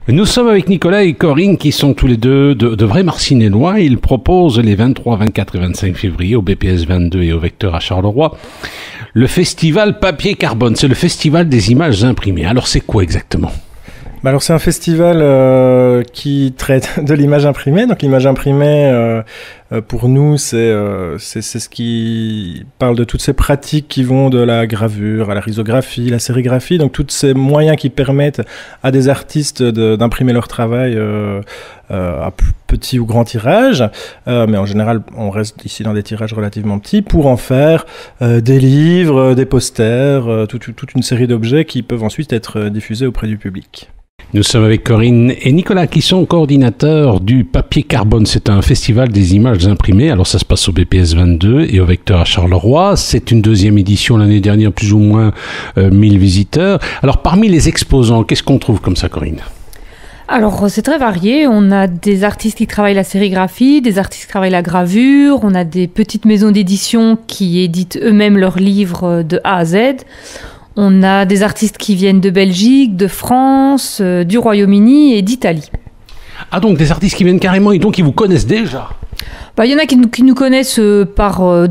Nous sommes avec Nicolas et Corinne qui sont tous les deux de vrais Marcinellois. Ils proposent les 23, 24 et 25 février au BPS 22 et au Vecteur à Charleroi le festival Papier Carbone. C'est le festival des images imprimées. Alors c'est quoi exactement ? Alors c'est un festival qui traite de l'image imprimée. Donc l'image imprimée, pour nous, c'est ce qui parle de toutes ces pratiques qui vont de la gravure à la risographie, la sérigraphie. Donc tous ces moyens qui permettent à des artistes d'imprimer leur travail à petit ou grand tirage. Mais en général, on reste ici dans des tirages relativement petits pour en faire des livres, des posters, toute une série d'objets qui peuvent ensuite être diffusés auprès du public. Nous sommes avec Corinne et Nicolas qui sont coordinateurs du Papier Carbone. C'est un festival des images imprimées. Alors ça se passe au BPS 22 et au Vecteur à Charleroi. C'est une deuxième édition l'année dernière, plus ou moins 1000 visiteurs. Alors parmi les exposants, qu'est-ce qu'on trouve comme ça, Corinne ? Alors c'est très varié, on a des artistes qui travaillent la sérigraphie, des artistes qui travaillent la gravure, on a des petites maisons d'édition qui éditent eux-mêmes leurs livres de A à Z. On a des artistes qui viennent de Belgique, de France, du Royaume-Uni et d'Italie. Ah donc des artistes qui viennent carrément et donc ils vous connaissent déjà ? Il y en a qui nous connaissent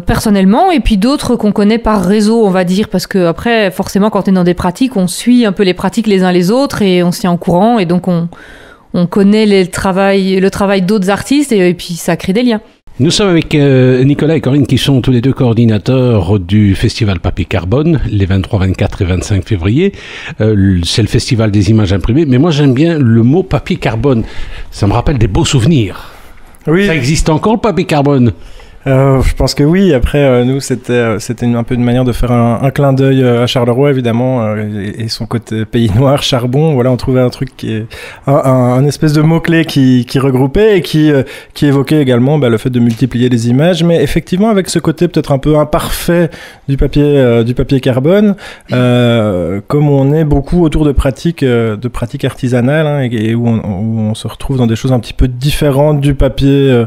personnellement et puis d'autres qu'on connaît par réseau, on va dire, parce que après, forcément, quand on est dans des pratiques, on suit un peu les pratiques les uns les autres et on se tient au courant et donc on connaît le travail d'autres artistes et puis ça crée des liens. Nous sommes avec Nicolas et Corinne qui sont tous les deux coordinateurs du festival Papier Carbone, les 23, 24 et 25 février. C'est le festival des images imprimées, mais moi j'aime bien le mot papier carbone. Ça me rappelle des beaux souvenirs. Oui. Ça existe encore le papier carbone ? Je pense que oui. Après, nous, c'était un peu une manière de faire un clin d'œil à Charleroi, évidemment, et son côté pays noir, charbon. Voilà, on trouvait un truc qui est un espèce de mot-clé qui regroupait et qui évoquait également le fait de multiplier les images, mais effectivement avec ce côté peut-être un peu imparfait du papier carbone, comme on est beaucoup autour de pratiques artisanales et où on se retrouve dans des choses un petit peu différentes du papier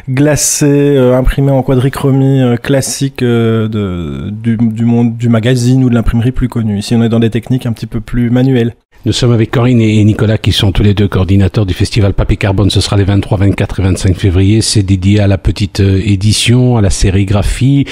glacé, imprimé en quadrichromie classique du monde du magazine ou de l'imprimerie plus connue. Ici, on est dans des techniques un petit peu plus manuelles. Nous sommes avec Corinne et Nicolas qui sont tous les deux coordinateurs du festival Papier Carbone. Ce sera les 23, 24 et 25 février. C'est dédié à la petite édition, à la sérigraphie,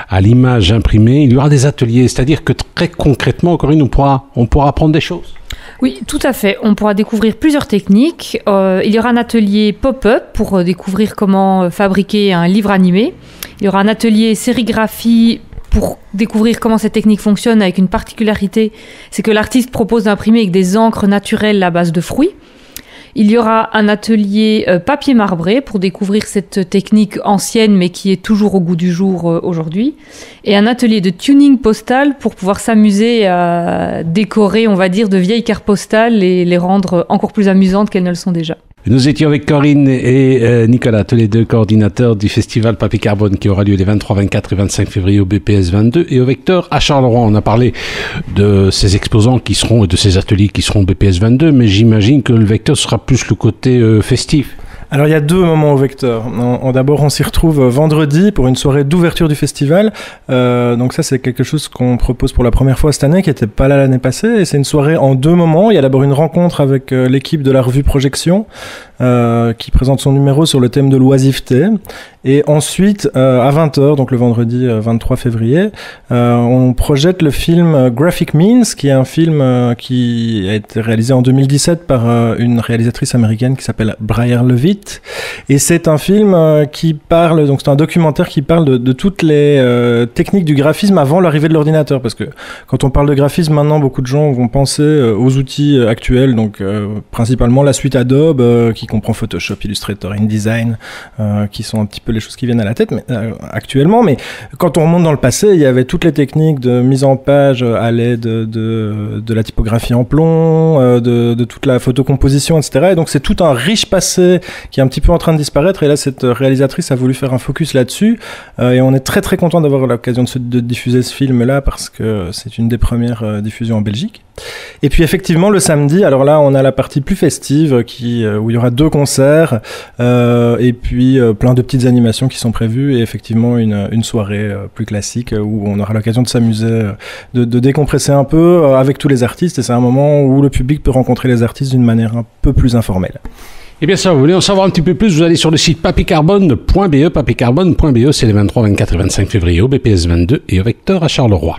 à l'image imprimée. Il y aura des ateliers, c'est-à-dire que très concrètement, Corinne, on pourra apprendre des choses. Oui, tout à fait. On pourra découvrir plusieurs techniques. Il y aura un atelier pop-up pour découvrir comment fabriquer un livre animé. Il y aura un atelier sérigraphie pour découvrir comment cette technique fonctionne avec une particularité, c'est que l'artiste propose d'imprimer avec des encres naturelles à base de fruits. Il y aura un atelier papier marbré pour découvrir cette technique ancienne mais qui est toujours au goût du jour aujourd'hui. Et un atelier de tuning postal pour pouvoir s'amuser à décorer, on va dire, de vieilles cartes postales et les rendre encore plus amusantes qu'elles ne le sont déjà. Nous étions avec Corinne et Nicolas, tous les deux coordinateurs du festival Papier Carbone qui aura lieu les 23, 24 et 25 février au BPS 22 et au Vecteur à Charleroi. On a parlé de ces exposants qui seront et de ces ateliers qui seront au BPS 22, mais j'imagine que le Vecteur sera plus le côté festif. Alors il y a deux moments au Vecteur. D'abord on s'y retrouve vendredi pour une soirée d'ouverture du festival. Donc ça c'est quelque chose qu'on propose pour la première fois cette année, qui n'était pas là l'année passée. Et c'est une soirée en deux moments. Il y a d'abord une rencontre avec l'équipe de la revue Projection qui présente son numéro sur le thème de l'oisiveté. Et ensuite à 20h, donc le vendredi 23 février, on projette le film Graphic Means, qui est un film qui a été réalisé en 2017 par une réalisatrice américaine qui s'appelle Briar Levitt. Et c'est un film qui parle, donc c'est un documentaire qui parle de toutes les techniques du graphisme avant l'arrivée de l'ordinateur, parce que quand on parle de graphisme maintenant, beaucoup de gens vont penser aux outils actuels, donc principalement la suite Adobe qui comprend Photoshop, Illustrator, InDesign, qui sont un petit peu les choses qui viennent à la tête actuellement. Mais quand on remonte dans le passé, il y avait toutes les techniques de mise en page à l'aide de la typographie en plomb, de toute la photocomposition, etc. Et donc c'est tout un riche passé qui est un petit peu en train de disparaître, et là cette réalisatrice a voulu faire un focus là-dessus, et on est très très content d'avoir l'occasion de diffuser ce film là parce que c'est une des premières diffusions en Belgique. Et puis effectivement le samedi, alors là on a la partie plus festive où il y aura 2 concerts et puis plein de petites animations qui sont prévues et effectivement une soirée plus classique où on aura l'occasion de s'amuser, de décompresser un peu avec tous les artistes, et c'est un moment où le public peut rencontrer les artistes d'une manière un peu plus informelle. Et bien ça, vous voulez en savoir un petit peu plus, vous allez sur le site papicarbone.be, papicarbone.be, c'est les 23, 24 et 25 février au BPS 22 et au Vecteur à Charleroi.